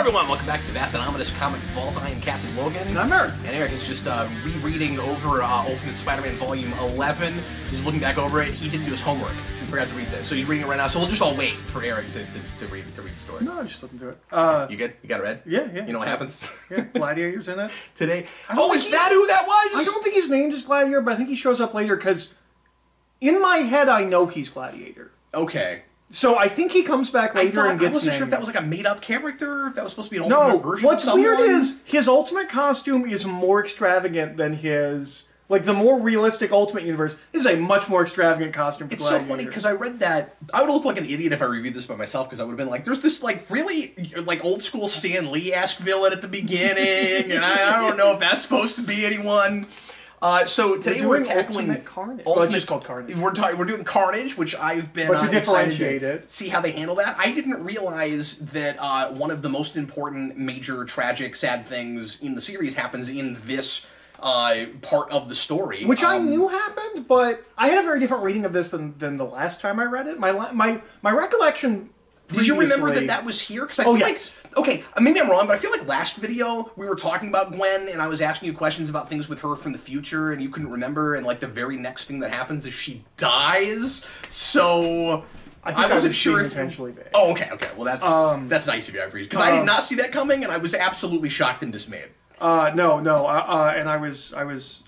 everyone, welcome back to the vast and ominous comic vault. I am Captain Logan. And I'm Eric. And Eric is just rereading over Ultimate Spider-Man Volume 11. He's looking back over it. He didn't do his homework. He forgot to read this. So he's reading it right now. So we'll just all wait for Eric to read the story. No, I'm just looking through it. You good? You got it read? Yeah. You know what happens? Yeah, Gladiator's in it. Today. Oh, is that who that was? I don't think his name is Gladiator, but I think he shows up later because in my head I know he's Gladiator. Okay. So I think he comes back later and gets I wasn't sure if named. that was like a made-up character, if that was supposed to be an alternate version of someone. What's weird is his ultimate costume is more extravagant than his... Like, the more realistic Ultimate Universe is a much more extravagant costume for Gladiator. It's so funny, because I read that... I would look like an idiot if I reviewed this by myself, because I would have been like, there's this, like, really, like, old-school Stan Lee-esque villain at the beginning, and I don't know if that's supposed to be anyone... So today we're tackling Ultimate Carnage. Well, it's just called Carnage. We're doing Carnage, which I've been to differentiate it, see how they handle that. I didn't realize that one of the most important, major, tragic, sad things in the series happens in this part of the story, which I knew happened, but I had a very different reading of this than the last time I read it. My recollection. Did you remember that was here? Because I feel like, okay, maybe I'm wrong, but I feel like last video we were talking about Gwen, and I was asking you questions about things with her from the future, and you couldn't remember, and like the very next thing that happens is she dies. So I wasn't sure if intentionally bad. Oh, okay. Well, that's nice of you, I appreciate, because I did not see that coming, and I was absolutely shocked and dismayed. And I was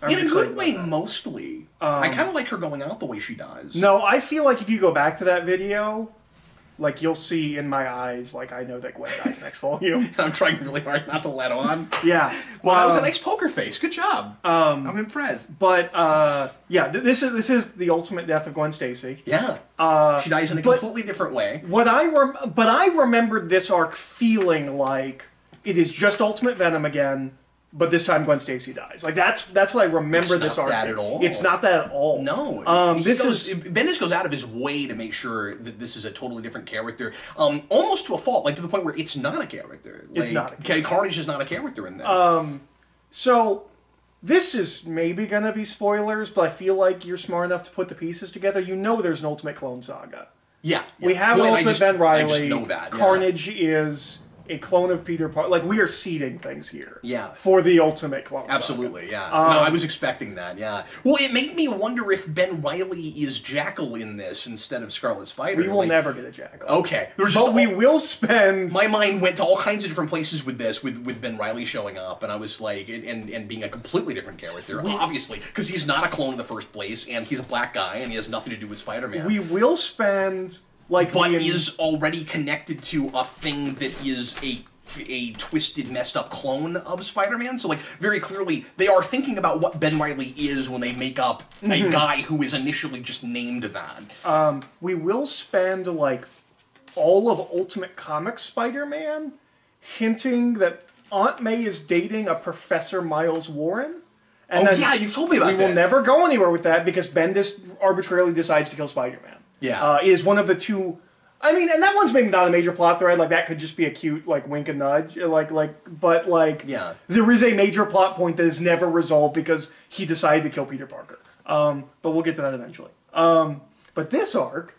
in a good way, mostly. I kind of like her going out the way she does. No, I feel like if you go back to that video, like, you'll see in my eyes, like, I know that Gwen dies next volume. I'm trying really hard not to let on. Yeah. Well, that was a nice poker face. Good job. I'm impressed. But, yeah, this is the ultimate death of Gwen Stacy. Yeah. She dies in a completely different way. But I remembered this arc feeling like it is just Ultimate Venom again, but this time Gwen Stacy dies. Like, that's what I remember this arc. It's not that at all. It's not that at all. No. Bendis goes out of his way to make sure that this is a totally different character, almost to a fault, like to the point where it's not a character. Like, it's not a character. Carnage is not a character in this. So, this is maybe going to be spoilers, but I feel like you're smart enough to put the pieces together. You know there's an Ultimate Clone Saga. Yeah. We have an Ultimate Ben Reilly. I just know that. Yeah. Carnage is a clone of Peter Parker. Like, we are seeding things here. Yeah. For the Ultimate Clone Absolutely, Saga. Yeah. No, I was expecting that, yeah. Well, it made me wonder if Ben Reilly is Jackal in this instead of Scarlet Spider. We will never get a Jackal. Okay. But we will spend... My mind went to all kinds of different places with this, with Ben Reilly showing up, and I was like, and being a completely different character, obviously, because he's not a clone in the first place, and he's a black guy, and he has nothing to do with Spider-Man. We will spend... but is already connected to a thing that is a twisted, messed up clone of Spider-Man. So, like, very clearly, they are thinking about what Ben Reilly is when they make up a guy who is initially just named that. We will spend, like, all of Ultimate Comics Spider-Man hinting that Aunt May is dating a Professor Miles Warren. And yeah, you've told me about this. We will never go anywhere with that because Bendis arbitrarily decides to kill Spider-Man. Yeah. It is one of the two... I mean, and that one's maybe not a major plot thread. Like, that could just be a cute, like, wink and nudge. But, yeah. There is a major plot point that is never resolved because he decided to kill Peter Parker. But we'll get to that eventually. But this arc...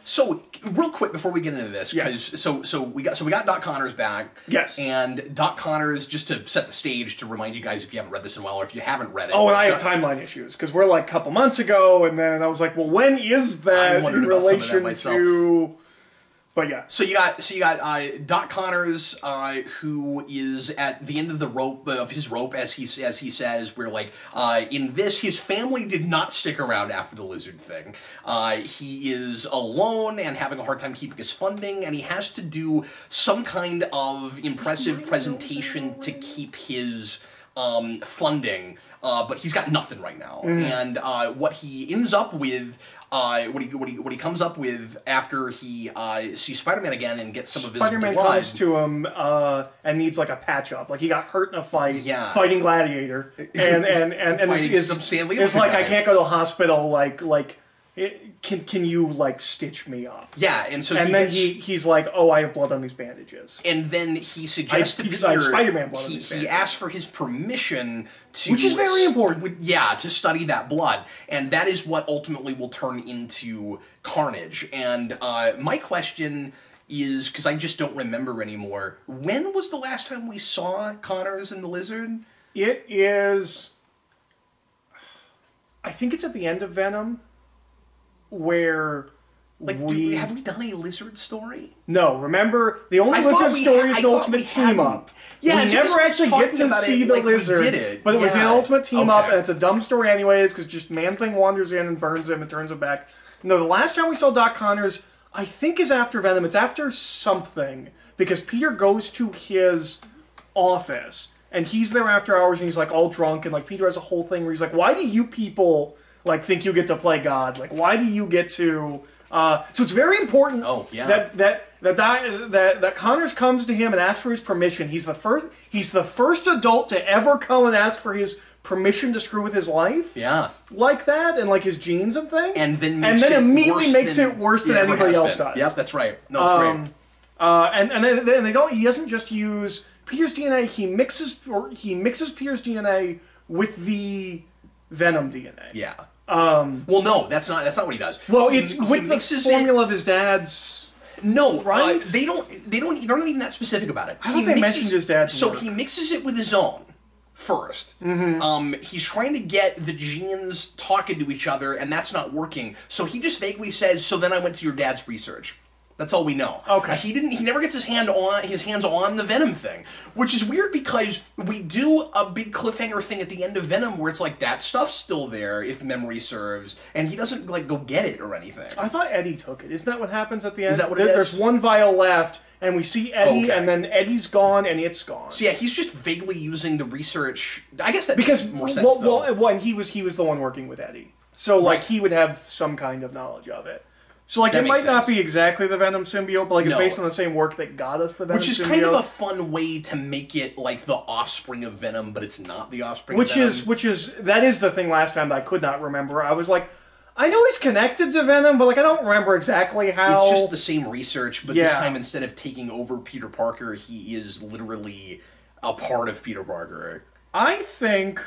So, real quick before we get into this, because so we got Doc Connors back. Yes. And Doc Connors, just to set the stage, to remind you guys if you haven't read this in a while, or if you haven't read it. Oh, and I have timeline issues, because we're like a couple months ago, and then I was like, well, when is that in relation to... But yeah. So you got Doc Connors, who is at the end of the rope of his rope, as he says. Where, like, in this, his family did not stick around after the lizard thing. He is alone and having a hard time keeping his funding, and he has to do some kind of impressive presentation to keep his funding. But he's got nothing right now, and what he ends up with. What he comes up with after he sees Spider-Man again and gets some of his blood. Spider-Man comes to him and needs like a patch up. Like he got hurt in a fight fighting Gladiator, and is like, I can't go to the hospital. Can you like stitch me up? Yeah, and so he's like, oh, I have blood on these bandages. And then he suggests to Peter, Spider-Man blood on these bandages. He asks for his permission to, which is very important. To study that blood, and that is what ultimately will turn into Carnage. And my question is, because I just don't remember anymore, when was the last time we saw Connors and the Lizard? It is... I think it's at the end of Venom, where... Like, have we done a Lizard story? No, remember, the only Lizard story is an Ultimate Team-Up. Yeah, we never actually get to see the Lizard, but it was an Ultimate Team-Up, and it's a dumb story anyways, because just Man-Thing wanders in and burns him and turns him back. No, the last time we saw Doc Connors, I think, is after Venom. It's after something, because Peter goes to his office, and he's there after hours, and he's, like, all drunk, and, like, Peter has a whole thing where he's like, why do you people, like, think you get to play God? Like, why do you get to... so it's very important that Connors comes to him and asks for his permission. He's the first adult to ever come and ask for his permission to screw with his life. Yeah. Like that, and like his genes and things. And then immediately makes it worse than anybody else does. Yep, that's right. No, it's great. And then he doesn't just use Peter's DNA, he mixes Peter's DNA with the Venom DNA. Yeah. Well, no, that's not what he does. Well, it's with the formula of his dad's. No, right? They're not even that specific about it. I think they mentioned his dad's. So he mixes it with his own first. Mm-hmm. He's trying to get the genes talking to each other, and that's not working. So he just vaguely says, "So then I went to your dad's research." That's all we know. Okay. He never gets his hands on the Venom thing, which is weird because we do a big cliffhanger thing at the end of Venom where it's like that stuff's still there if memory serves, and he doesn't like go get it or anything. I thought Eddie took it. Isn't that what happens at the end? Is that what it is? There's one vial left, and we see Eddie, and then Eddie's gone, and it's gone. So yeah, he's just vaguely using the research. I guess that makes more sense. Well, and he was the one working with Eddie, so like he would have some kind of knowledge of it. So, like, it might not be exactly the Venom symbiote, but, like, it's based on the same work that got us the Venom symbiote. Which is kind of a fun way to make it, like, the offspring of Venom, but it's not the offspring of Venom. That is the thing last time that I could not remember. I was like, I know he's connected to Venom, but, like, I don't remember exactly how... It's just the same research, but this time, instead of taking over Peter Parker, he is literally a part of Peter Parker. I think...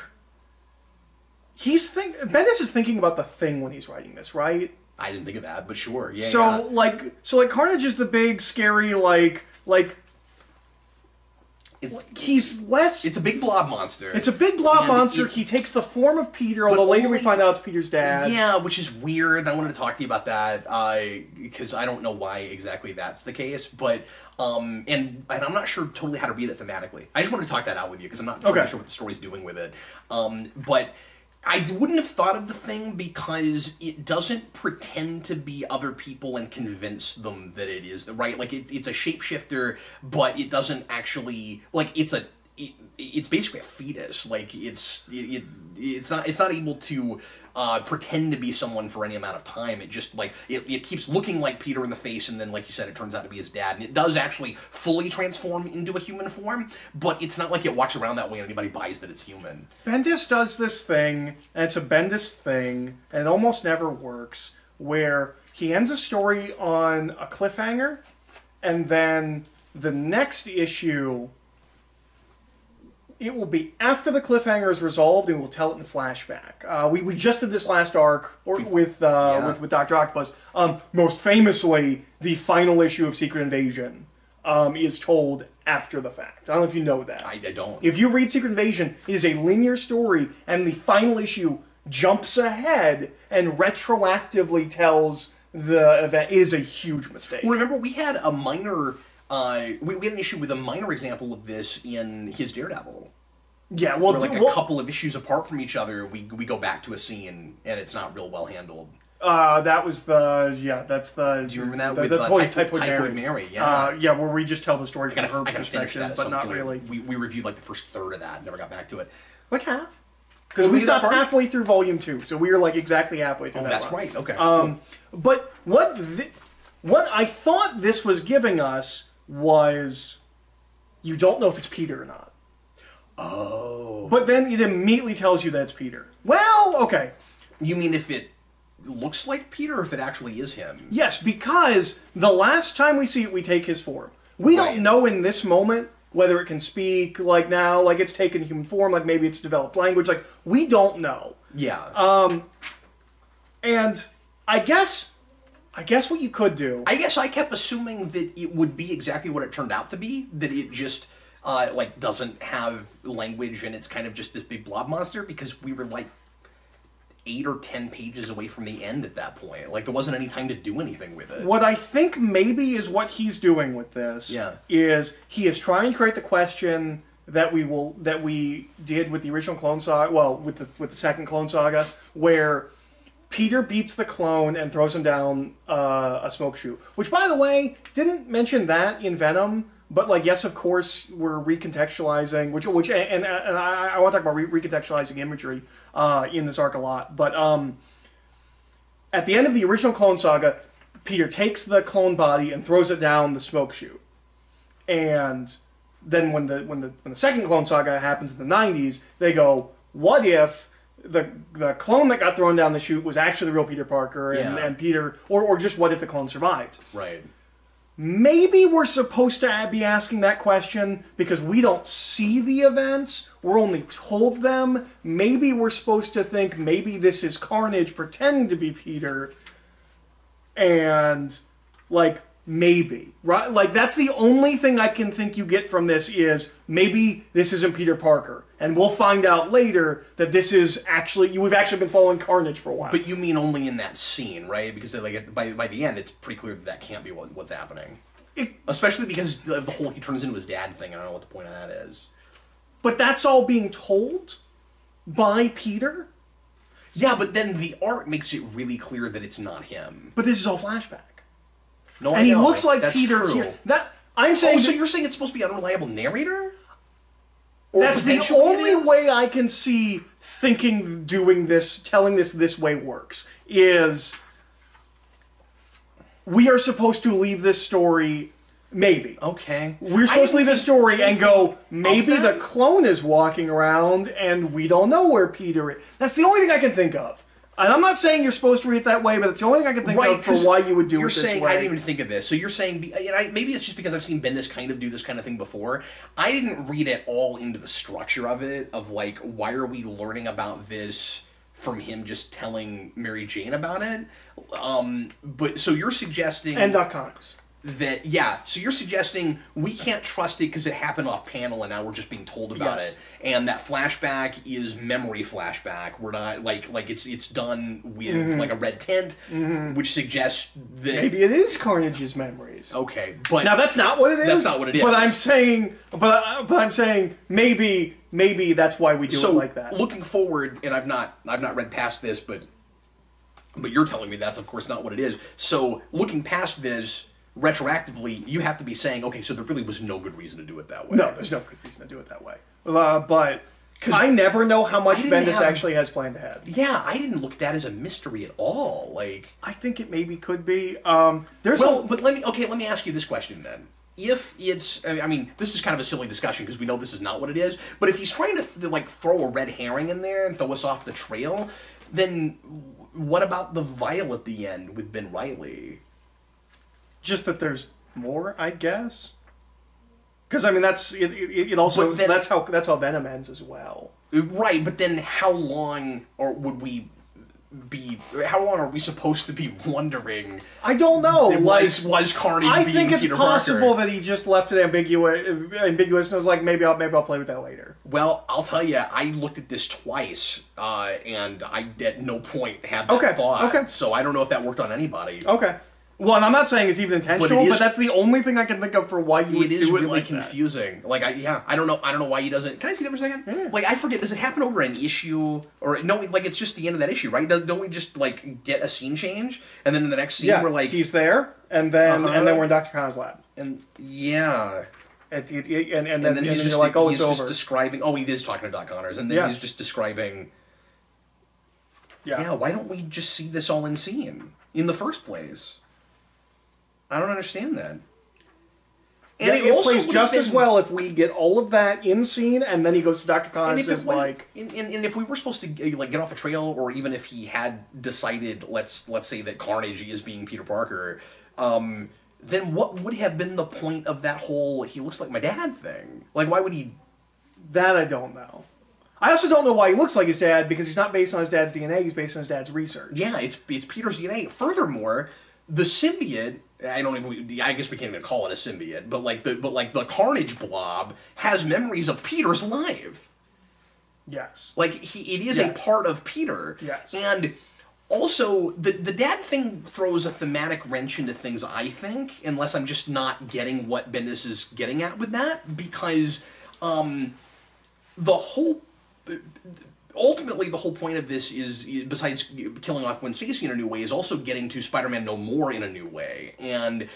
Bendis is thinking about the Thing when he's writing this, right? I didn't think of that, but sure. Yeah. So Carnage is the big, scary, he's less... It's a big blob monster. It's a big blob monster. He takes the form of Peter, although later we find out it's Peter's dad. Yeah, which is weird. I wanted to talk to you about that, because I don't know why exactly that's the case, but... and I'm not sure totally how to read it thematically. I just wanted to talk that out with you, because I'm not totally sure what the story's doing with it. But... I wouldn't have thought of the Thing because it doesn't pretend to be other people and convince them that it is, right? Like, it's a shapeshifter, but it doesn't actually, like, it's basically a fetus. Like, it's not able to pretend to be someone for any amount of time. It just, like, it keeps looking like Peter in the face, and then, like you said, it turns out to be his dad. And it does actually fully transform into a human form, but it's not like it walks around that way and anybody buys that it's human. Bendis does this thing, and it's a Bendis thing, and it almost never works, where he ends a story on a cliffhanger, and then the next issue... It will be after the cliffhanger is resolved, and we'll tell it in flashback. We just did this last arc with Dr. Octopus. Most famously, the final issue of Secret Invasion is told after the fact. I don't know if you know that. I don't. If you read Secret Invasion, it is a linear story, and the final issue jumps ahead and retroactively tells the event. It is a huge mistake. Well, remember, we had a minor... we had an issue with a minor example of this in his Daredevil. Yeah, well... Where, like, a couple of issues apart from each other, we go back to a scene, and it's not real well handled. That was the... Yeah, that's the... Do you remember that with Typhoid Mary? Yeah. Yeah, where we just tell the story from her perspective, but not really. We reviewed, like, the first third of that, never got back to it. Like half. Because we stopped halfway through Volume 2, so we were, like, exactly halfway through that that's right, okay. Cool. But what I thought this was giving us was... You don't know if it's Peter or not. Oh. But then it immediately tells you that it's Peter. Well, okay. You mean if it looks like Peter or if it actually is him? Yes, because the last time we see it, we take his form. We don't know in this moment whether it can speak, like now, like it's taken human form, like maybe it's developed language, like we don't know. Yeah. And I guess I guess what you could do... I guess I kept assuming that it would be exactly what it turned out to be, that it just, like, doesn't have language and it's kind of just this big blob monster, because we were, like, 8 or 10 pages away from the end at that point. Like, there wasn't any time to do anything with it. What I think maybe is what he's doing with this is he is trying to create the question that we did with the original Clone Saga, well, with the second Clone Saga, where Peter beats the clone and throws him down a smoke chute. Which, by the way, didn't mention that in Venom, but, like, yes, of course, we're recontextualizing, and I want to talk about recontextualizing imagery in this arc a lot, but at the end of the original Clone Saga, Peter takes the clone body and throws it down the smoke chute. And then when the second Clone Saga happens in the 90s, they go, what if the clone that got thrown down the chute was actually the real Peter Parker, and Peter, or just what if the clone survived? Right. Maybe we're supposed to be asking that question because we don't see the events, we're only told them. Maybe we're supposed to think maybe this is Carnage pretending to be Peter, and, like, maybe, right? Like, that's the only thing I can think you get from this is maybe this isn't Peter Parker. And we'll find out later that this is actually, we've actually been following Carnage for a while. But you mean only in that scene, right? Because, like, by the end, it's pretty clear that that can't be what's happening. Especially because of the whole he turns into his dad thing, and I don't know what the point of that is. But that's all being told by Peter? Yeah, but then the art makes it really clear that it's not him. But this is all flashback. No, and he looks like that's Peter true. Here. I'm saying. Oh, so you're saying it's supposed to be an unreliable narrator? Or that's the only way I can see thinking, doing this, telling this way works. Is we are supposed to leave this story. Maybe. Okay. We're supposed to leave this story and go, maybe the clone is walking around and we don't know where Peter is. That's the only thing I can think of. And I'm not saying you're supposed to read it that way, but it's the only thing I can think of for why you would do it this way. You're saying, I didn't even think of this. So you're saying, maybe it's just because I've seen Bendis kind of do this kind of thing before. I didn't read it all into the structure of it, of, like, why are we learning about this from him just telling Mary Jane about it? But, so you're suggesting... And Doc Connors. That, so you're suggesting we can't trust it because it happened off panel and now we're just being told about it, and that flashback is memory flashback. We're not like it's done with like a red tint, which suggests that maybe it is Carnage's memories. Okay, but now that's not what it is. That's not what it is. But I'm saying, maybe that's why we do it like that. Looking forward, and I've not read past this, but you're telling me that's of course not what it is. So looking past this. Retroactively, you have to be saying, okay, so there really was no good reason to do it that way. No, there's no good reason to do it that way. But I never know how much Bendis actually has planned ahead. Yeah, I didn't look at that as a mystery at all. Like, I think it maybe could be. But let me ask you this question then. If it's, I mean, this is kind of a silly discussion because we know this is not what it is. But if he's trying to like throw a red herring in there and throw us off the trail, then what about the vial at the end with Ben Reilly? Just that there's more, I guess. Because I mean, that's it. Also, then, that's how Venom ends as well. Right, but then how long are we supposed to be wondering? I don't know. Was Carnage? I think it's Peter possible Parker? That he just left it ambiguous and was like, maybe I'll play with that later. Well, I'll tell you, I looked at this twice, and I at no point had that thought. Okay. So I don't know if that worked on anybody. Okay. Well, and I'm not saying it's even intentional, but that's the only thing I can think of for why you would do it like that. It is really confusing. Like, I don't know why he doesn't... Can I see that for a second? Yeah. Like, I forget, does it happen over an issue? Or, no, like, it's just the end of that issue, right? Don't we just, like, get a scene change? And then in the next scene, we're like... he's there, and then we're in Dr. Khan's lab. And, yeah... And then you're like, oh, it's over. He's just describing... Oh, he is talking to Doc Connors, and then he's just describing... Yeah, why don't we just see this all in scene? In the first place? I don't understand that. And it also plays just as well if we get all of that in scene, and then he goes to Dr. Connors and like... And if we were supposed to like get off the trail, or even if he had decided, let's say that Carnage is being Peter Parker, then what would have been the point of that whole "he looks like my dad" thing? Like, why would he... That I don't know. I also don't know why he looks like his dad, because he's not based on his dad's DNA, he's based on his dad's research. Yeah, it's Peter's DNA. Furthermore... the symbiote, I guess we can't even call it a symbiote, but like the Carnage blob has memories of Peter's life. Yes. Like it is a part of Peter. Yes. And also the dad thing throws a thematic wrench into things, I think, unless I'm just not getting what Bendis is getting at with that, because ultimately, the whole point of this is, besides killing off Gwen Stacy in a new way, is also getting to Spider-Man No More in a new way. And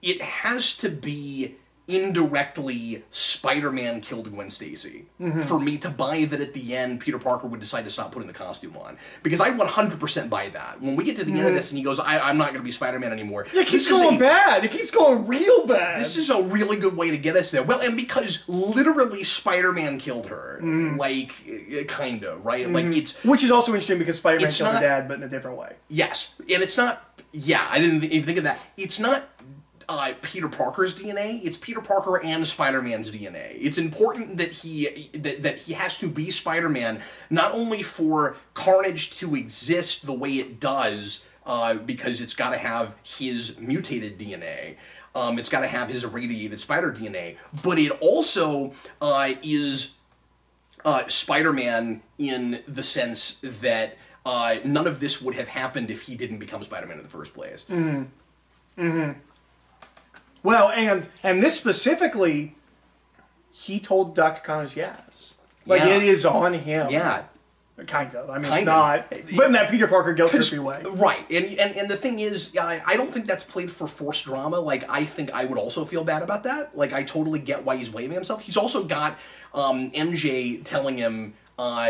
it has to be indirectly Spider-Man killed Gwen Stacy for me to buy that at the end Peter Parker would decide to stop putting the costume on. Because I 100% buy that. When we get to the end of this and he goes, I'm not going to be Spider-Man anymore. Yeah, it keeps going bad. It keeps going real bad. This is a really good way to get us there. Well, and because literally Spider-Man killed her. Like, kind of, right? Like it's... Which is also interesting because Spider-Man killed her dad, but in a different way. Yes. And it's not... Yeah, I didn't even think of that. It's not... Peter Parker's DNA. It's Peter Parker and Spider-Man's DNA. It's important that he has to be Spider-Man, not only for Carnage to exist the way it does, because it's got to have his mutated DNA. It's got to have his irradiated spider DNA, but it also is Spider-Man in the sense that none of this would have happened if he didn't become Spider-Man in the first place. Well, and this specifically, he told Dr. Connors yes. Like, it is on him. Yeah. Kind of. I mean, it's not. But in that Peter Parker guilt-trippy way. Right. And the thing is, I don't think that's played for forced drama. Like, I think I would also feel bad about that. Like, I totally get why he's blaming himself. He's also got MJ telling him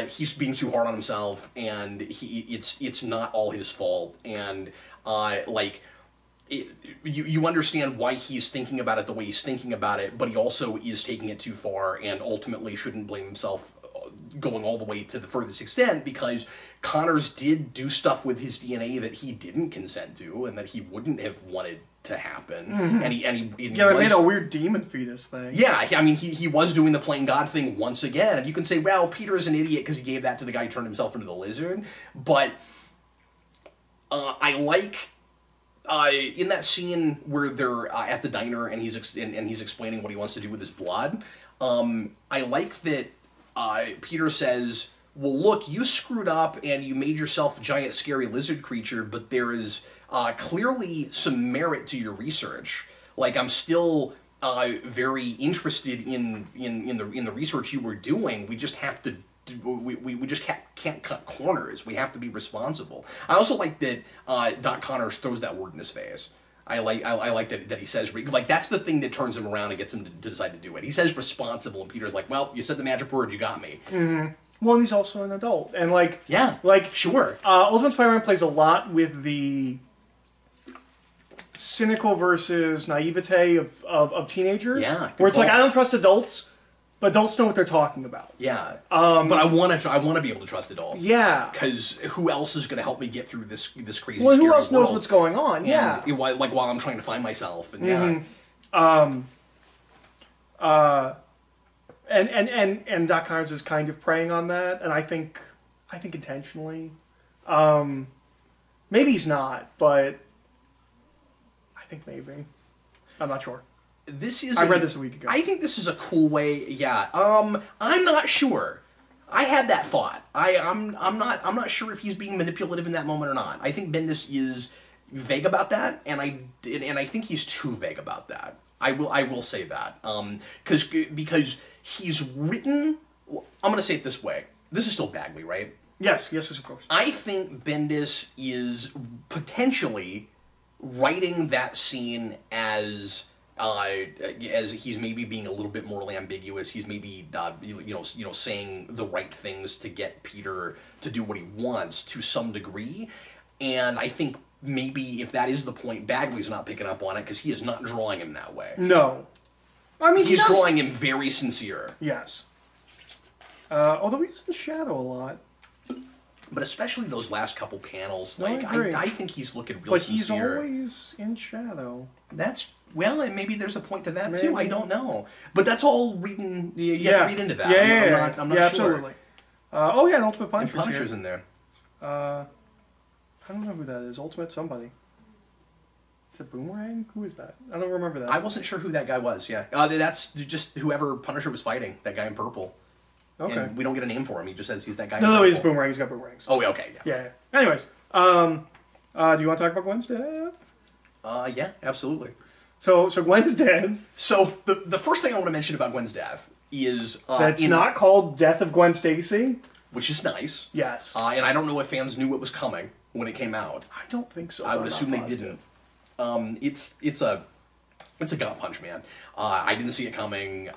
he's being too hard on himself, and it's not all his fault. And, like... You understand why he's thinking about it the way he's thinking about it, but he also is taking it too far and ultimately shouldn't blame himself going all the way to the furthest extent, because Connors did do stuff with his DNA that he didn't consent to and that he wouldn't have wanted to happen. And he they made a weird demon fetus thing. Yeah, I mean, he was doing the playing God thing once again, and you can say, well, Peter's an idiot because he gave that to the guy who turned himself into the lizard, but I like... in that scene where they're at the diner and he's explaining what he wants to do with his blood, I like that Peter says, well, look, you screwed up and you made yourself a giant scary lizard creature, but there is clearly some merit to your research. Like, I'm still very interested in the research you were doing. We just have to... We just can't cut corners. We have to be responsible. I also like that Doc Connors throws that word in his face. I like that he says, like, that's the thing that turns him around and gets him to decide to do it. He says responsible, and Peter's like, well, you said the magic word, you got me. Well, and he's also an adult, and like, yeah, like sure. Ultimate Spider-Man plays a lot with the cynical versus naivete of teenagers. Yeah, where it's like, I don't trust adults. But adults know what they're talking about. Yeah. But I want to be able to trust adults. Yeah. Because who else is going to help me get through this crazy? Well, who else knows what's going on? And, yeah. Like while I'm trying to find myself, and and Doc Connors is kind of preying on that, and I think intentionally. Maybe he's not, but I think maybe. I'm not sure. I read this a week ago. I think this is a cool way. Yeah. I'm not sure. I had that thought. I'm not sure if he's being manipulative in that moment or not. I think Bendis is vague about that, and I think he's too vague about that. I will say that. Because he's written. I'm going to say it this way. This is still Bagley, right? Yes, of course. I think Bendis is potentially writing that scene as he's maybe being a little bit more ambiguous. He's maybe saying the right things to get Peter to do what he wants to some degree. And I think maybe if that is the point, Bagley's not picking up on it because he is not drawing him that way. No, I mean he's drawing him very sincere. Yes. Although he's in shadow a lot. But especially those last couple panels, no, like I think he's looking real But sincere. he's always in shadow. Well, and maybe there's a point to that too. I don't know, but that's all reading. You have to read into that. I'm not sure. Absolutely. And Ultimate Punisher's Punisher's in there. I I don't know who that is. Ultimate somebody. Is it Boomerang? Who is that? I don't remember that. I wasn't sure who that guy was, yeah. That's just whoever Punisher was fighting, that guy in purple. Okay. And we don't get a name for him. He just says he's that guy in purple. No, he's Boomerang. He's got boomerangs. Oh, okay, yeah. Yeah. Anyways, do you want to talk about Gwen's death? Yeah, absolutely. So Gwen's dead. So the first thing I want to mention about Gwen's death is... That's not called Death of Gwen Stacy? Which is nice. Yes. And I don't know if fans knew it was coming when it came out. I don't think so. I would assume they didn't. It's a gut punch, man. I didn't see it coming.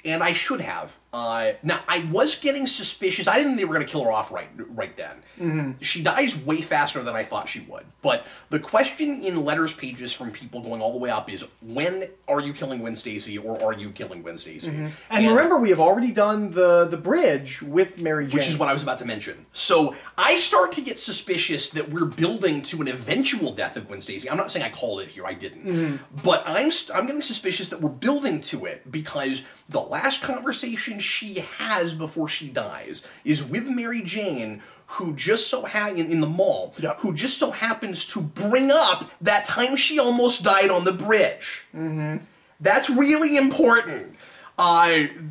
And I should have. Now, I was getting suspicious. I didn't think they were going to kill her off right then. Mm-hmm. She dies way faster than I thought she would. But the question in letters pages from people going all the way up is, when are you killing Gwen Stacy, or are you killing Gwen Stacy? Mm-hmm. And remember, we have already done the bridge with Mary Jane. Which is what I was about to mention. So I start to get suspicious that we're building to an eventual death of Gwen Stacy. I'm not saying I called it here. I didn't. Mm-hmm. But I'm getting suspicious that we're building to it, because the last conversation she has before she dies is with Mary Jane, who just so in the mall, yep, who just so happens to bring up that time she almost died on the bridge. Mm-hmm. That's really important.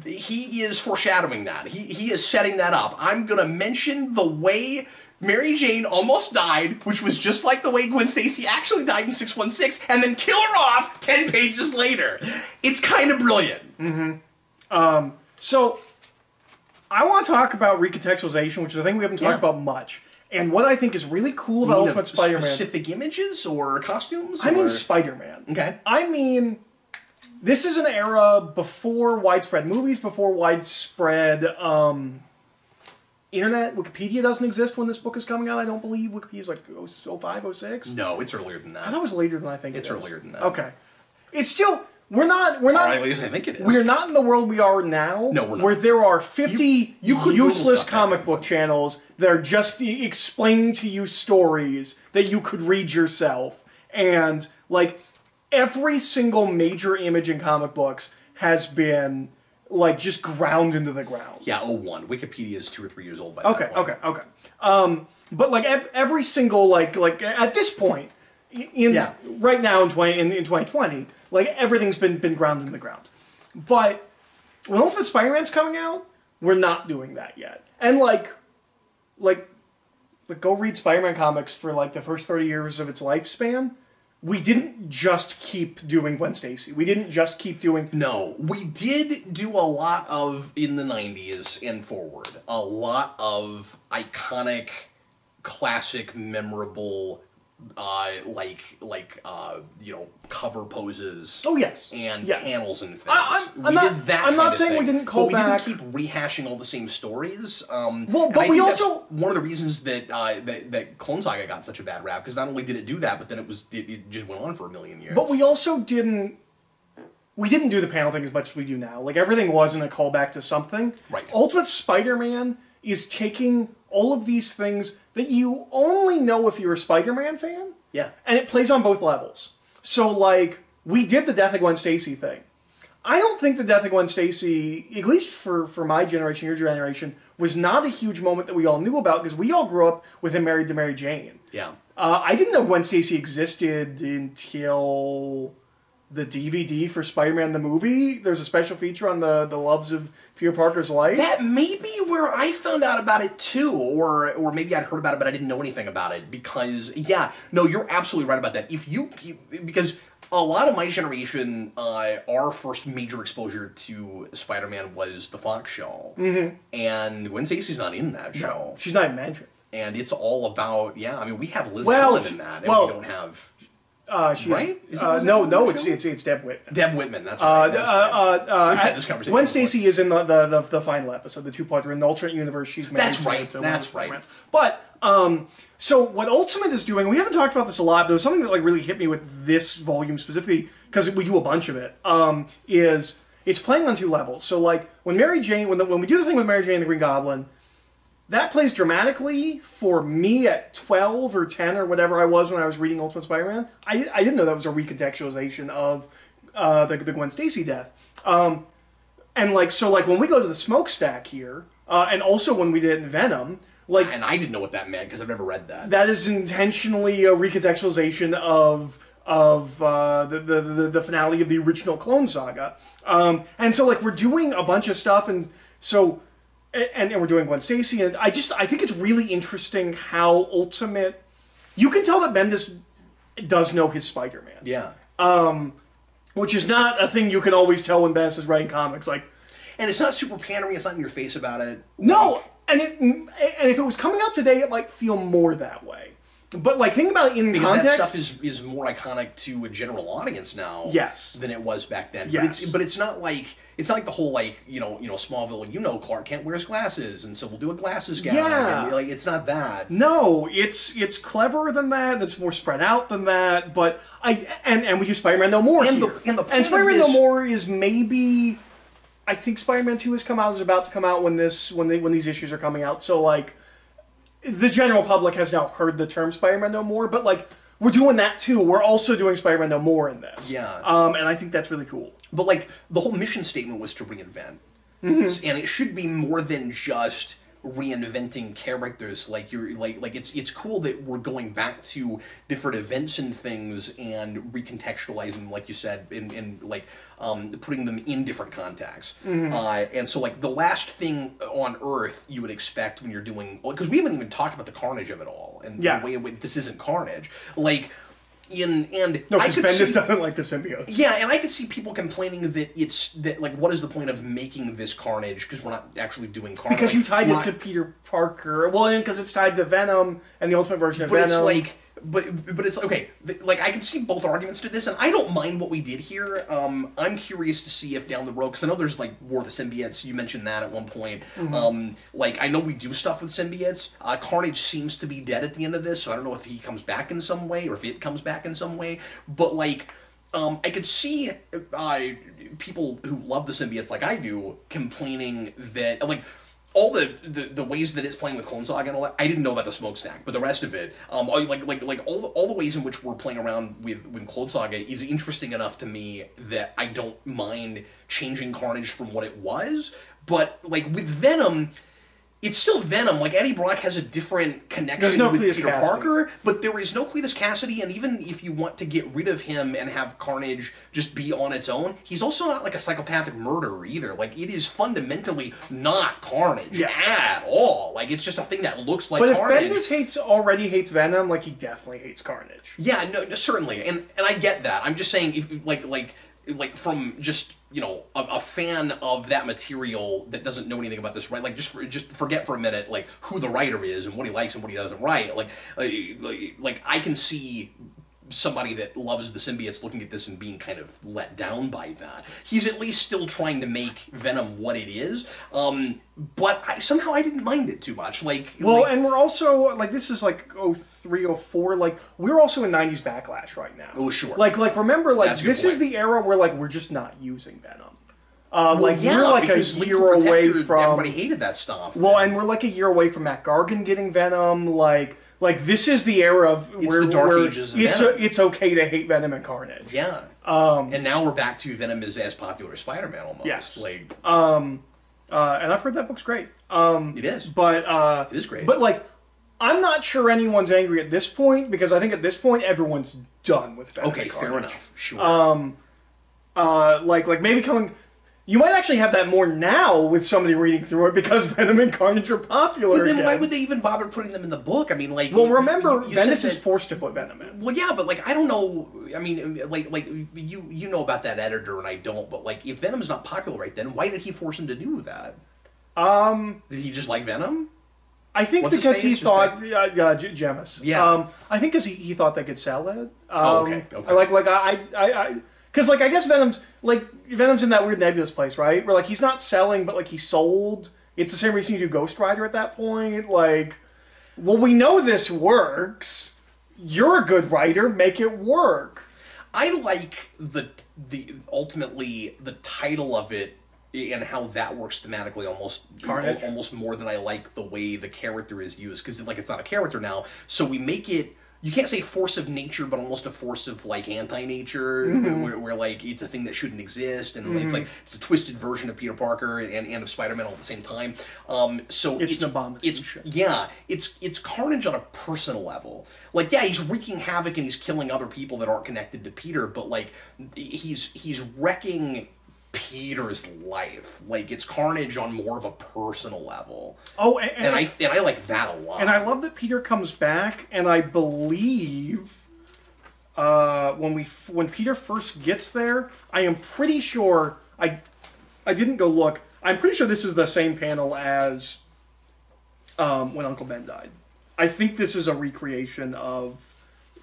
He is foreshadowing that. He is setting that up. I'm gonna mention the way Mary Jane almost died, which was just like the way Gwen Stacy actually died in 616, and then kill her off 10 pages later. It's kind of brilliant. Mm-hmm. So, I want to talk about Re-Contextualization, which is a thing we haven't talked about much. And what I think is really cool about Ultimate Spider-Man... Specific images or costumes? I mean Spider-Man. Okay. I mean, this is an era before widespread movies, before widespread internet. Wikipedia doesn't exist when this book is coming out, I don't believe. Wikipedia is like 05, 06? No, it's earlier than that. I thought it was later than I think it's earlier than that. Okay. It's still... We're not. At least I think it is. We're not in the world we are now. No, we're not. Where there are 50 useless comic book channels that are just explaining to you stories that you could read yourself, and like every single major image in comic books has been like just ground into the ground. Yeah, 01. Wikipedia is 2 or 3 years old by that point. Okay. But like every single like at this point. Right now in 2020, like everything's been ground in the ground. But when Ultimate Spider-Man's coming out, we're not doing that yet. And like go read Spider-Man comics for like the first 30 years of its lifespan. We didn't just keep doing Gwen Stacy. We didn't just keep doing... No, we did do a lot of, in the 90s and forward, a lot of iconic, classic, memorable... cover poses. Oh yes, and panels and things. I'm not saying we didn't call back. We didn't keep rehashing all the same stories. But we also one of the reasons that that Clone Saga got such a bad rap, because not only did it do that, but then it just went on for a million years. But we also didn't. We didn't do the panel thing as much as we do now. Like everything wasn't a callback to something. Right. Ultimate Spider-Man is taking all of these things that you only know if you're a Spider-Man fan. Yeah. And it plays on both levels. So, like, we did the Death of Gwen Stacy thing. I don't think the Death of Gwen Stacy, at least for my generation, your generation, was not a huge moment that we all knew about, because we all grew up with him married to Mary Jane. Yeah. I didn't know Gwen Stacy existed until... the DVD for Spider-Man the movie. There's a special feature on the loves of Peter Parker's life. That may be where I found out about it too, or maybe I'd heard about it but I didn't know anything about it, because no, you're absolutely right about that. Because a lot of my generation, our first major exposure to Spider-Man was the Fox show, and Gwen Stacy's not in that show. No, she's not mentioned, and it's all about I mean, we have Liz Cullen in that, and we don't have. Right? No, it's Deb Whitman. Deb Whitman, that's right. We've had this conversation. Gwen Stacy is in the final episode, the two-parter. In the alternate universe, she's married. That's right. But so what Ultimate is doing, we haven't talked about this a lot, but there was something that like really hit me with this volume specifically, because we do a bunch of it. Is it's playing on two levels. So like when Mary Jane, when we do the thing with Mary Jane and the Green Goblin. That plays dramatically for me at 12 or 10 or whatever I was when I was reading Ultimate Spider-Man. I didn't know that was a recontextualization of the Gwen Stacy death. And like so, like when we go to the smokestack here, and also when we did it in Venom, Like, and I didn't know what that meant because I've never read that. That is intentionally a recontextualization of the finale of the original Clone Saga. And so, like, we're doing a bunch of stuff, and so, and we're doing Gwen Stacy, and I think it's really interesting how ultimate, you can tell that Bendis does know his Spider-Man. Yeah. Which is not a thing you can always tell when Bendis is writing comics, like. And it's not super pandery, it's not in your face about it. No! And if it was coming out today, it might feel more that way. But, like, think about it in because context. That stuff is more iconic to a general audience now. Yes. Than it was back then. Yes. But it's not like the whole, like, you know, Smallville, Clark Kent wears glasses, and so we'll do a glasses gag. Yeah. And, like, it's not that. No, it's cleverer than that, and it's more spread out than that, but and we do Spider-Man No More and here. And Spider-Man No More is maybe, I think Spider-Man 2 is about to come out when these issues are coming out, so, like, the general public has now heard the term Spider-Man No More, but, like, we're doing that too. We're also doing Spider-Man No More in this. Yeah. And I think that's really cool. But, like, the whole mission statement was to reinvent. Mm-hmm. And it should be more than just reinventing characters. Like, it's cool that we're going back to different events and things and recontextualizing them, like you said, and putting them in different contexts. Mm-hmm. And so, like, the last thing on Earth you would expect when you're doing, because we haven't even talked about the Carnage of it all, and the way this isn't Carnage, like. No, because Bendis doesn't like the symbiotes. Yeah, and I could see people complaining that like, what is the point of making this Carnage, because we're not actually doing Carnage. Because you tied it to Peter Parker. Well, and because it's tied to Venom and the Ultimate version of Venom. It's like, but it's okay. Like, I can see both arguments to this, and I don't mind what we did here. I'm curious to see if down the road, because I know there's, like, War of the Symbiotes. You mentioned that at one point. Mm-hmm. Like, I know we do stuff with symbiotes. Carnage seems to be dead at the end of this, so I don't know if he comes back in some way or if it comes back in some way. But, like, I could see people who love the symbiotes like I do complaining that, like, all the ways that it's playing with Clone Saga and all that, I didn't know about the smokestack, but the rest of it, like all the ways in which we're playing around with Clone Saga is interesting enough to me that I don't mind changing Carnage from what it was. But, like, with Venom, it's still Venom. Like, Eddie Brock has a different connection with Peter Parker, but there is no Cletus Cassidy, and even if you want to get rid of him and have Carnage just be on its own, he's also not, like, a psychopathic murderer either. Like, it is fundamentally not Carnage at all. Like, it's just a thing that looks like Carnage. But if Bendis already hates Venom, like, he definitely hates Carnage. Yeah, no, certainly, and I get that. I'm just saying, if, like from just, you know, a fan of that material that doesn't know anything about this, right? Like, just forget for a minute, like, who the writer is and what he likes and what he doesn't write. Like I can see somebody that loves the symbiotes looking at this and being kind of let down by that. He's at least still trying to make Venom what it is, but somehow I didn't mind it too much. And we're also, like, this is like 03, 04, like, we're also in 90s backlash right now. Oh, sure. Like remember, like, this is the era where, like, we're just not using Venom. We're like a year away from... Everybody hated that stuff. Well, and we're like a year away from Matt Gargan getting Venom. Like this is the era of where the dark ages of Venom. It's okay to hate Venom and Carnage. Yeah. And now we're back to Venom is as popular as Spider-Man almost. Yes. Like. And I've heard that book's great. It is. But it is great. But, like, I'm not sure anyone's angry at this point, because I think at this point everyone's done with Venom. Okay, fair enough. Sure. Like maybe coming. You might actually have that more now with somebody reading through it, because Venom and Carnage are popular. But then why would they even bother putting them in the book? I mean, like... Well, remember, Bendis is forced to put Venom in. Well, yeah, but, like, I don't know... I mean, like you know about that editor and I don't, but, like, if Venom's not popular right then, why did he force him to do that? Did he just like Venom? I think because he thought... Gemus. Yeah. I think because he thought they could sell it. Okay. Because, like, I guess Venom's in that weird nebulous place, right? Where, like, he's not selling, but, like, he's sold. It's the same reason you do Ghost Rider at that point. Like, well, we know this works. You're a good writer. Make it work. I like ultimately the title of it and how that works thematically almost more than I like the way the character is used. Because, like, it's not a character now. So we make it... you can't say force of nature, but almost a force of like anti-nature, where like it's a thing that shouldn't exist, and it's like it's a twisted version of Peter Parker and of Spider-Man all at the same time. So it's an abomination. It's Carnage on a personal level. Like, yeah, he's wreaking havoc and he's killing other people that aren't connected to Peter, but like he's wrecking Peter's life. Like, it's Carnage on more of a personal level. Oh, and I like that a lot. And I love that Peter comes back, and I believe when Peter first gets there, I am pretty sure I didn't go look. I'm pretty sure this is the same panel as when Uncle Ben died. I think this is a recreation of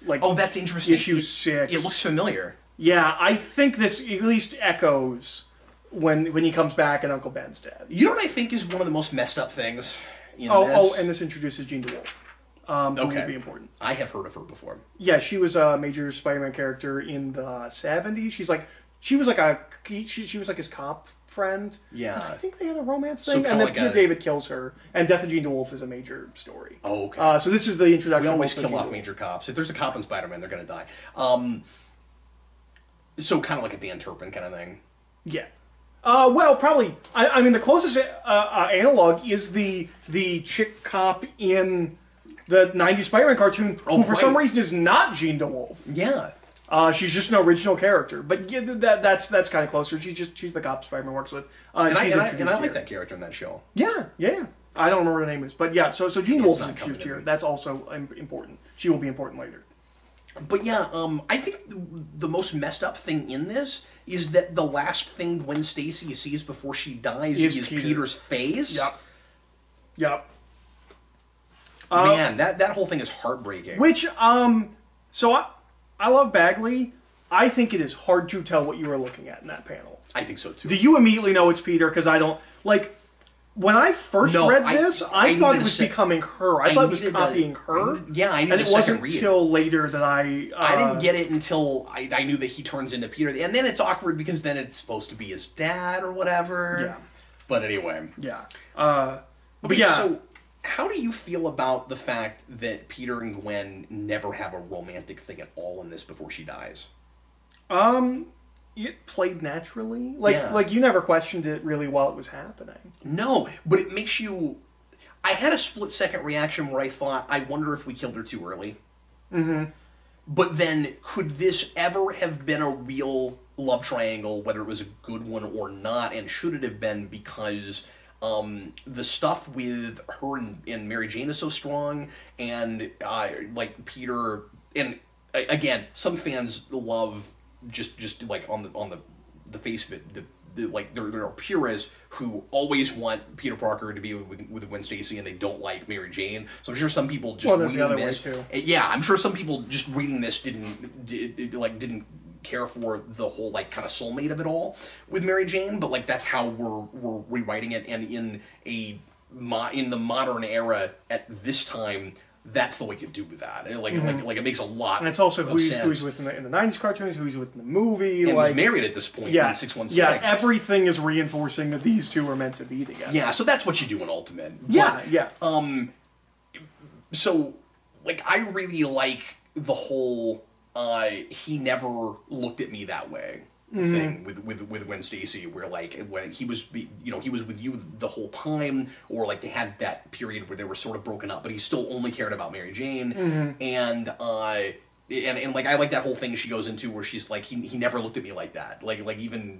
like that's interesting. Issue 6. It looks familiar. Yeah, I think this at least echoes when he comes back and Uncle Ben's dead. You know what I think is one of the most messed up things in this? Oh, and this introduces Jean DeWolf, who will be important. I have heard of her before. Yeah, she was a major Spider-Man character in the 70s. She was like his cop friend. Yeah. I think they had a romance thing, and then like Peter David kills her, and Death of Jean DeWolf is a major story. Oh, okay. So this is the introduction. We always kill off major cops. If there's a cop in Spider-Man, they're going to die. So kind of like a Dan Turpin kind of thing. Yeah. Well, probably. I mean, the closest analog is the chick cop in the '90s Spider-Man cartoon, who for some reason is not Jean DeWolf. Yeah. She's just an original character, but yeah, that's kind of closer. She's the cop Spider-Man works with. And I like that character in that show. Yeah. I don't remember what her name is, but yeah. So Jean DeWolf is introduced here. That's also important. She will be important later. But yeah, I think the most messed up thing in this is that the last thing Gwen Stacy sees before she dies is Peter's face. Yep. Man, that whole thing is heartbreaking. Which, so I love Bagley. I think it is hard to tell what you are looking at in that panel. I think so too. Do you immediately know it's Peter? Because I don't, like... When I first read this, I thought it was becoming her. I thought it was copying her. I needed and it wasn't until later that I didn't get it until I knew that he turns into Peter. And then it's awkward because then it's supposed to be his dad or whatever. Yeah. But anyway. Yeah. But yeah. So how do you feel about the fact that Peter and Gwen never have a romantic thing at all in this before she dies? It played naturally. Like you never questioned it really while it was happening. No, but it makes you... I had a split-second reaction where I thought, I wonder if we killed her too early. Mm-hmm. But then, could this ever have been a real love triangle, whether it was a good one or not, and should it have been because the stuff with her and Mary Jane is so strong, and like Peter... And again, some fans love... Just like on the face of it, like there are purists who always want Peter Parker to be with Gwen Stacy, and they don't like Mary Jane. So I'm sure some people just reading this, yeah, I'm sure some people just reading this didn't care for the whole like kind of soulmate of it all with Mary Jane. But like that's how we're rewriting it, and in the modern era at this time. That's the way you do that. Like it makes a lot. And it's also who he's with in the '90s cartoons, who he's with in the movie. And he's married at this point. Yeah, in 616. Yeah, everything is reinforcing that these two are meant to be together. Yeah, so that's what you do in Ultimate. Yeah. So, like, I really like the whole he never looked at me that way thing with Gwen Stacy, where like when he was he was with you the whole time, or like they had that period where they were sort of broken up, but he still only cared about Mary Jane, and like I like that whole thing she goes into where she's like he never looked at me like that, like even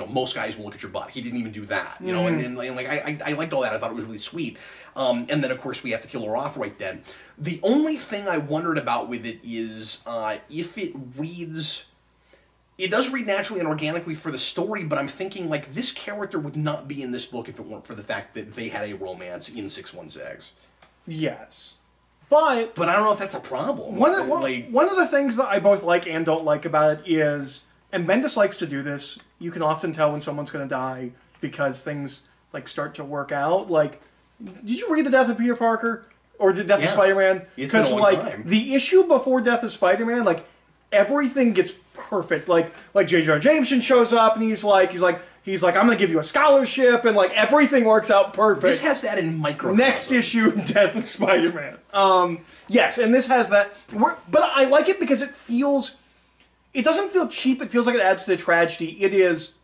most guys will look at your butt, he didn't even do that, and like I liked all that. I thought it was really sweet, and then of course we have to kill her off right then. The only thing I wondered about with it is if it reads. It does read naturally and organically for the story, but I'm thinking, like, this character would not be in this book if it weren't for the fact that they had a romance in 616. Yes. But I don't know if that's a problem. One of the things that I both like and don't like about it is, and Bendis likes to do this, you can often tell when someone's going to die because things, like, start to work out. Like, did you read The Death of Peter Parker? Or The Death of Spider-Man? It's been a long time. The issue before Death of Spider-Man, like, everything gets perfect. Like J. Jonah Jameson shows up and he's like, I'm gonna give you a scholarship, and like everything works out perfect. This has that in microcosm. Next issue, Death of Spider-Man. Yes, and this has that. But I like it because it doesn't feel cheap. It feels like it adds to the tragedy. It is.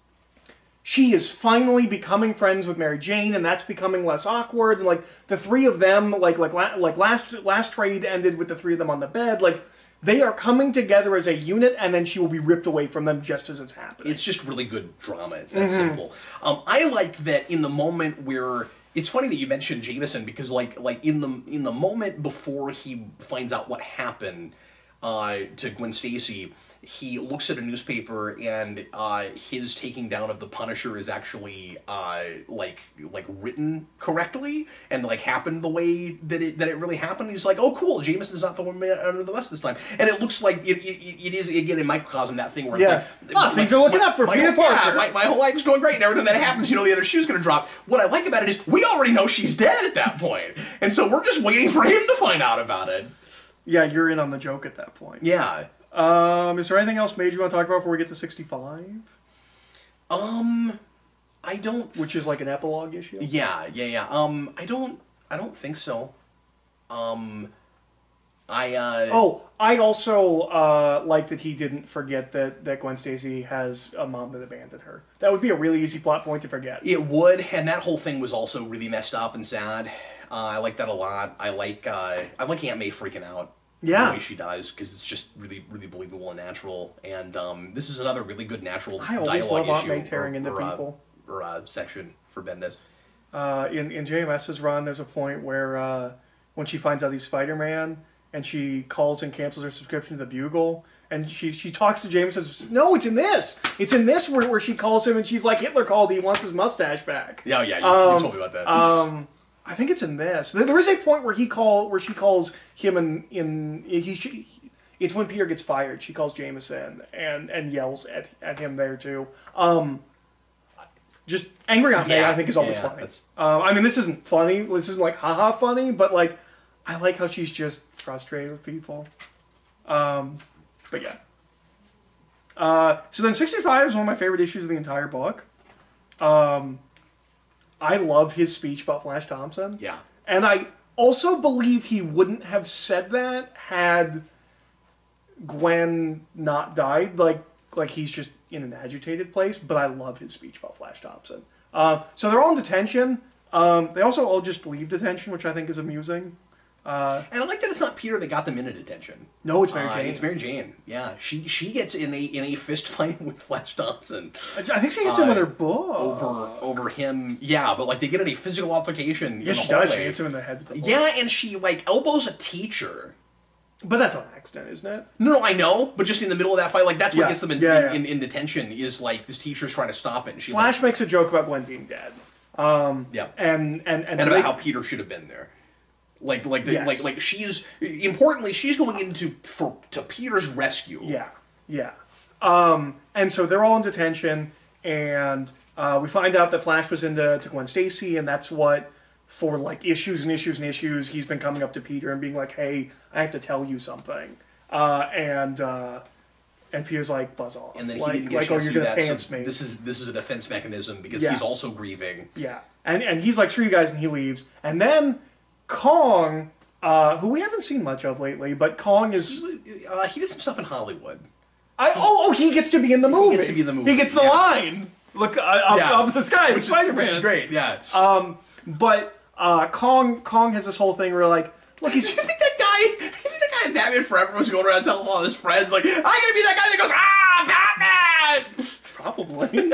She is finally becoming friends with Mary Jane, and that's becoming less awkward. And like the three of them, like last trade ended with the three of them on the bed. Like they are coming together as a unit, and then she will be ripped away from them just as it's happening. It's just really good drama. It's that simple. I like that in the moment where it's funny that you mentioned Jameson, because like in the moment before he finds out what happened to Gwen Stacy, he looks at a newspaper and his taking down of the Punisher is actually like written correctly and like happened the way that it really happened. He's like, oh cool, Jameson's not the one under the bus this time, and it looks like it is again in microcosm that thing where it's like things are looking up for Peter Parker. My whole life is going great, and every time that happens, the other shoe's gonna drop. What I like about it is we already know she's dead at that point, and so we're just waiting for him to find out about it. Yeah, you're in on the joke at that point. Yeah. Is there anything else major you want to talk about before we get to 65? I don't... Which is like an epilogue issue? Yeah. I don't think so. I also like that he didn't forget that Gwen Stacy has a mom that abandoned her. That would be a really easy plot point to forget. It would, and that whole thing was also really messed up and sad. I like that a lot. I like Aunt May freaking out. Yeah. The way she dies, because it's just really, really believable and natural. And this is another really good natural dialogue issue. I always love Aunt May tearing into people. Or section for Bendis. In JMS's run, there's a point where when she finds out he's Spider-Man, and she calls and cancels her subscription to the Bugle, and she talks to Jameson and says, no, it's in this. It's in this where she calls him, and she's like, Hitler called, he wants his mustache back. Yeah, you told me about that. I think it's in this. There is a point where she calls him it's when Peter gets fired. She calls Jameson and yells at him there too. Just angry Aunt May, I think, is always funny. I mean, this isn't funny. This isn't like haha funny, but like I like how she's just frustrated with people. But yeah. So then 65 is one of my favorite issues of the entire book. I love his speech about Flash Thompson. Yeah. And I also believe he wouldn't have said that had Gwen not died. Like he's just in an agitated place, but I love his speech about Flash Thompson. So they're all in detention. They also all just leave detention, which I think is amusing. And I like that it's not Peter that got them into detention. No, it's Mary Jane. It's Mary Jane. Yeah, she gets in a fist fight with Flash Thompson. I think she gets him with her book over him. Yeah, but like they get in a physical altercation. Yeah, she does. She hits him in the head with the book. Yeah, and she like elbows a teacher. But that's on accident, isn't it? No, I know. But just in the middle of that fight, like that's what gets them in detention. Is like this teacher's trying to stop it. And Flash makes a joke about Gwen being dead. Yeah, and so about how Peter should have been there. Like she's importantly she's going into to Peter's rescue. Yeah. And so they're all in detention, and we find out that Flash was into Gwen Stacy, and that's what for like issues and issues and issues he's been coming up to Peter and being like, "Hey, I have to tell you something," and Peter's like, "Buzz off." And then he didn't get a chance to do that. So this is a defense mechanism because he's also grieving. Yeah, and he's like, "Screw you guys," and he leaves, and then Kong, who we haven't seen much of lately, but Kong is... he did some stuff in Hollywood. He gets to be in the movie. He gets to be in the movie. He gets the line. Look up the sky, it's Spider-Man. Which is great, yeah. But Kong has this whole thing where like, look, he's... You think that guy in Batman Forever was going around telling all his friends, like, I'm gonna be that guy that goes, Batman! Probably.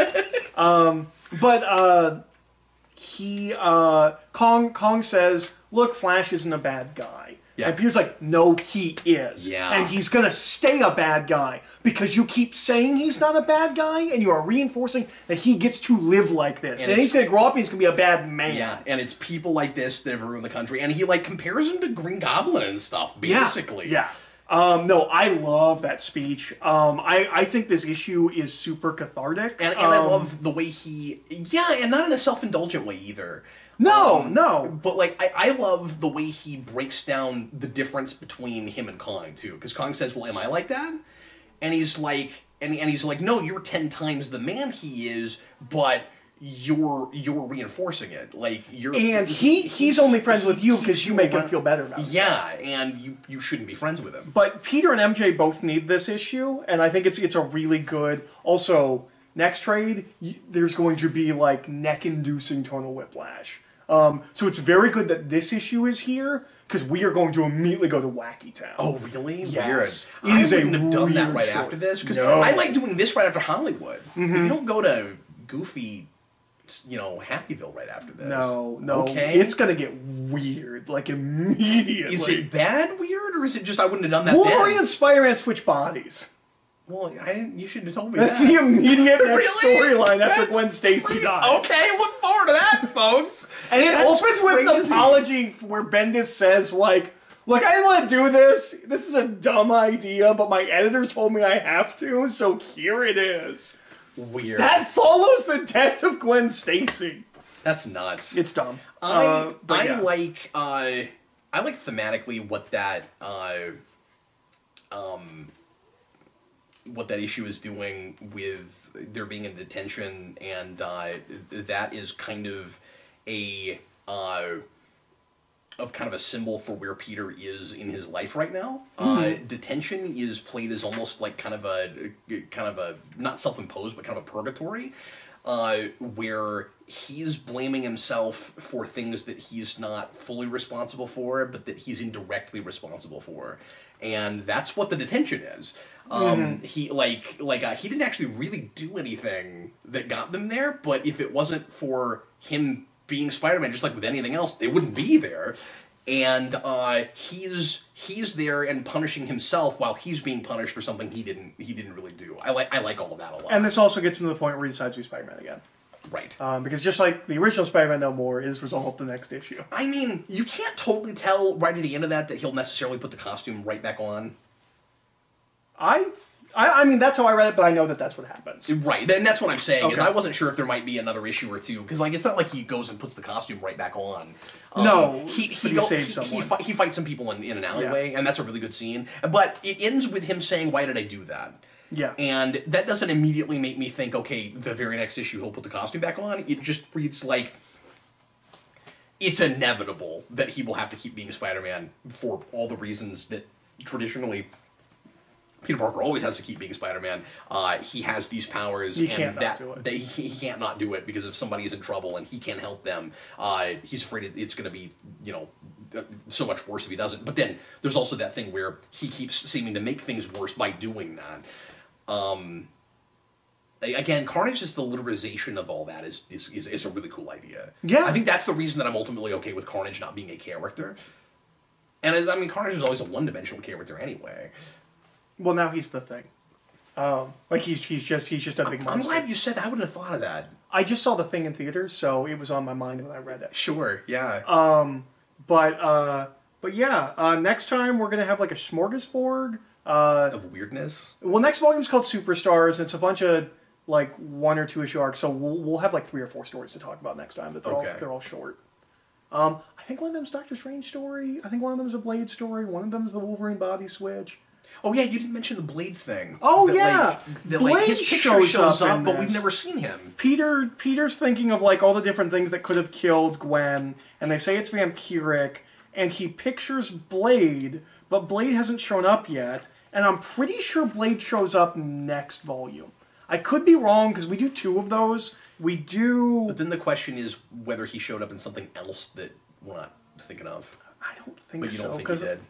Kong says, look, Flash isn't a bad guy. Yeah. And Peter's like, no, he is. Yeah. And he's going to stay a bad guy because you keep saying he's not a bad guy and you are reinforcing that he gets to live like this. And he's going to grow up and he's going to be a bad man. Yeah, and it's people like this that have ruined the country. And he, like, compares him to Green Goblin and stuff, basically. Yeah. No, I love that speech. I think this issue is super cathartic. And I love the way he... Yeah, and not in a self-indulgent way either. No. But, like, I love the way he breaks down the difference between him and Kong, too. Because Kong says, well, am I like that? and he's like, no, you're 10 times the man he is, but you're reinforcing it. Like, you're... And he's only friends with you because you make him feel better about himself. Yeah, and you shouldn't be friends with him. But Peter and MJ both need this issue, and I think it's a really good... Also, next trade, there's going to be, like, neck-inducing tonal whiplash. So it's very good that this issue is here, because we are going to immediately go to Wacky Town. Oh, really? Yes. Weird. I wouldn't have done that right after this, because I like doing this right after Hollywood. You don't go to Goofy... Happyville right after this. No. Okay. It's gonna get weird, like, immediately. Is it bad weird, or is it just I wouldn't have done that Wolverine and Spider-Man switch bodies. Well, you shouldn't have told me That's that. the immediate next storyline after Gwen Stacy dies. Okay, look forward to that, folks. And it opens with an apology where Bendis says, like, look, I didn't want to do this. This is a dumb idea, but my editors told me I have to, so here it is. Weird. That follows the death of Gwen Stacy. That's nuts. It's dumb. I like thematically what that issue is doing with there being in detention, and that is kind of a symbol for where Peter is in his life right now. Detention is played as almost like kind of a not self-imposed, but kind of a purgatory, where he's blaming himself for things that he's not fully responsible for, but that he's indirectly responsible for, and that's what the detention is. He he didn't actually really do anything that got them there, but if it wasn't for him being Spider-Man, just like with anything else, they wouldn't be there. And he's there and punishing himself while he's being punished for something he didn't really do. I like all of that a lot. And this also gets him to the point where he decides to be Spider-Man again. Right. Because just like the original Spider-Man No More is resolved the next issue. I mean, you can't totally tell right at the end of that he'll necessarily put the costume right back on. I mean, that's how I read it, but I know that that's what happens. Right, and that's what I'm saying, is I wasn't sure if there might be another issue or two, because, like, it's not like he goes and puts the costume right back on. No, he fights some people in an alleyway, and that's a really good scene. But it ends with him saying, "Why did I do that?" Yeah. And that doesn't immediately make me think, okay, the very next issue he'll put the costume back on. It just reads like it's inevitable that he will have to keep being Spider-Man for all the reasons that traditionally Peter Parker always has to keep being Spider-Man. He has these powers, he and he can't not do it, because if somebody is in trouble and he can't help them, he's afraid it's going to be, so much worse if he doesn't. But then there's also that thing where he keeps seeming to make things worse by doing that. Again, Carnage is the literization of all that is a really cool idea. Yeah. I think that's the reason that I'm ultimately okay with Carnage not being a character. And Carnage is always a one-dimensional character anyway. Well, now he's the Thing. Like he's just a big monster. I'm glad you said that. I wouldn't have thought of that. I just saw the Thing in theaters, so it was on my mind when I read it. Sure, yeah. But yeah, next time we're gonna have like a smorgasbord of weirdness. Well, next volume's called Superstars. And it's a bunch of like 1 or 2 issue arcs, so we'll have like 3 or 4 stories to talk about next time. But they're all short. I think one of them's Doctor Strange story. I think one of them's a Blade story. One of them's the Wolverine body switch. Oh yeah, you didn't mention the Blade thing. Oh yeah, Blade his picture shows up, but we've never seen him. Peter's thinking of like all the different things that could have killed Gwen, and they say it's vampiric, and he pictures Blade, but Blade hasn't shown up yet, and I'm pretty sure Blade shows up next volume. I could be wrong, because we do 2 of those. We do... But then the question is whether he showed up in something else that we're not thinking of. I don't think so. But you don't think he did?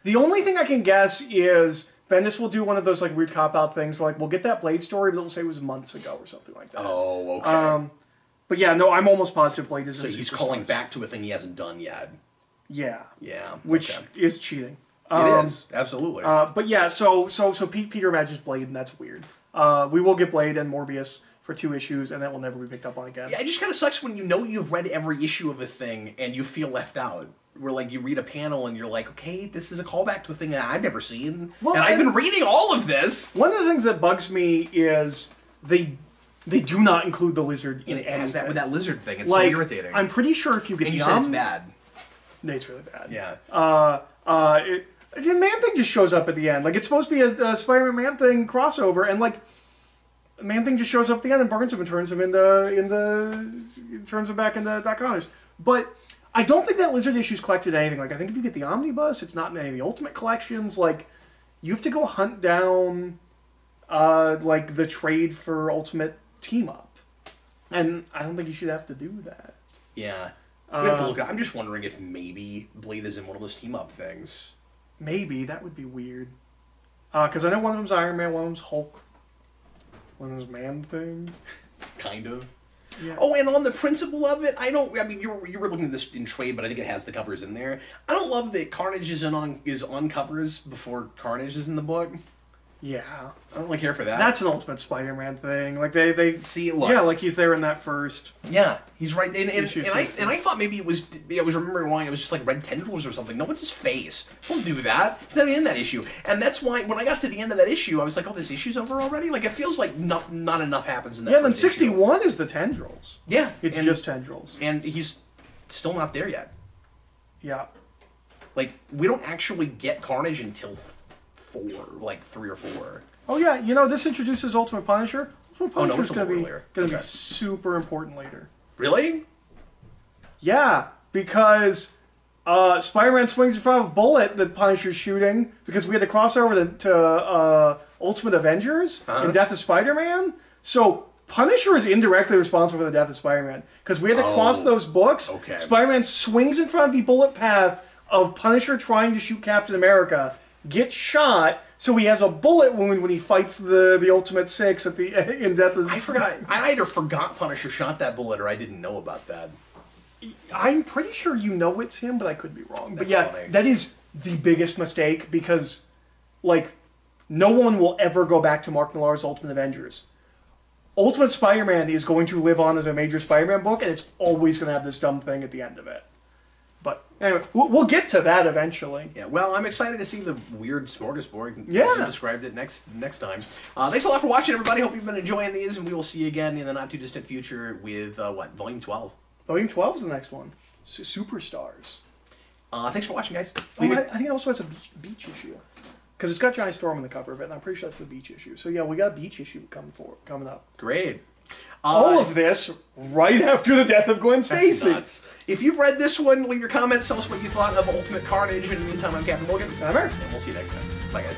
The only thing I can guess is Bendis will do one of those like weird cop-out things where like we'll get that Blade story, but it'll say it was months ago or something like that. Oh, okay. But yeah, no, I'm almost positive Blade is. So he's calling back to a thing he hasn't done yet. Yeah. Yeah. Which is cheating. It is, absolutely. But yeah, so Peter imagines Blade, and that's weird. We will get Blade and Morbius for 2 issues, and that will never be picked up on again. Yeah, it just kind of sucks when you know you've read every issue of a thing and you feel left out. Where like you read a panel and you're like, okay, this is a callback to a thing that I've never seen, and I've been reading all of this. One of the things that bugs me is they do not include the lizard in anything. It has that with that lizard thing. It's like, so irritating. I'm pretty sure if you get and you said it's bad. It's really bad. Yeah. Again, Man-Thing just shows up at the end. Like, it's supposed to be a Spider-Man Man-Thing crossover, and like, Man-Thing just shows up at the end and burns him and turns him back into Doc Connors. But I don't think that Lizard issue's collected anything. Like, I think if you get the Omnibus, it's not in any of the Ultimate collections. Like, you have to go hunt down, like, the trade for Ultimate Team-Up. And I don't think you should have to do that. Yeah. We have to look. I'm just wondering if maybe Blade is in one of those Team-Up things. Maybe. That would be weird. Because I know one of them's Iron Man, one of them's Hulk, one of them's Man-Thing. Kind of. Yeah. Oh, and on the principle of it, I mean, you were looking at this in trade, but I think it has the covers in there. I don't love that Carnage is on covers before Carnage is in the book. Yeah. I don't really care for that. That's an Ultimate Spider-Man thing. Like, they see, look. Yeah, like he's there in that first. Yeah, he's right. And I thought maybe I was remembering why it was just like red tendrils or something. No, it's his face. Don't do that. He's not even in that issue. And that's why when I got to the end of that issue, I was like, oh, this issue's over already? Like, it feels like not enough happens in that Yeah, then 61 issue. Is the tendrils. Yeah. It's just tendrils. And he's still not there yet. Yeah. Like, we don't actually get Carnage until 3 or 4. Oh yeah, you know, this introduces Ultimate Punisher. Ultimate Punisher's going to be super important later. Really? Yeah, because Spider-Man swings in front of a bullet that Punisher's shooting because we had to cross over to Ultimate Avengers and Death of Spider-Man. So Punisher is indirectly responsible for the death of Spider-Man because we had to cross those books. Okay. Spider-Man swings in front of the bullet path of Punisher trying to shoot Captain America, gets shot, so he has a bullet wound when he fights the Ultimate Six in Death of... I forgot. I either forgot Punisher shot that bullet or I didn't know about that. I'm pretty sure you know it's him, but I could be wrong. But That's yeah, funny. That is the biggest mistake because, like, no one will ever go back to Mark Millar's Ultimate Avengers. Ultimate Spider-Man is going to live on as a major Spider-Man book, and it's always going to have this dumb thing at the end of it. But anyway, we'll get to that eventually. Yeah, well, I'm excited to see the weird smorgasbord. Yeah. As you described it next time. Thanks a lot for watching, everybody. Hope you've been enjoying these, and we will see you again in the not-too-distant future with, Volume 12. Volume 12 is the next one. Superstars. Thanks for watching, guys. I think it also has a beach issue. Because it's got Johnny Storm on the cover of it, and I'm pretty sure that's the beach issue. So yeah, we got a beach issue coming up. Great. All of this right after the death of Gwen Stacy. If you've read this one, leave your comments. Tell us what you thought of Ultimate Carnage. In the meantime, I'm Captain Logan. I'm Eric. And we'll see you next time. Bye, guys.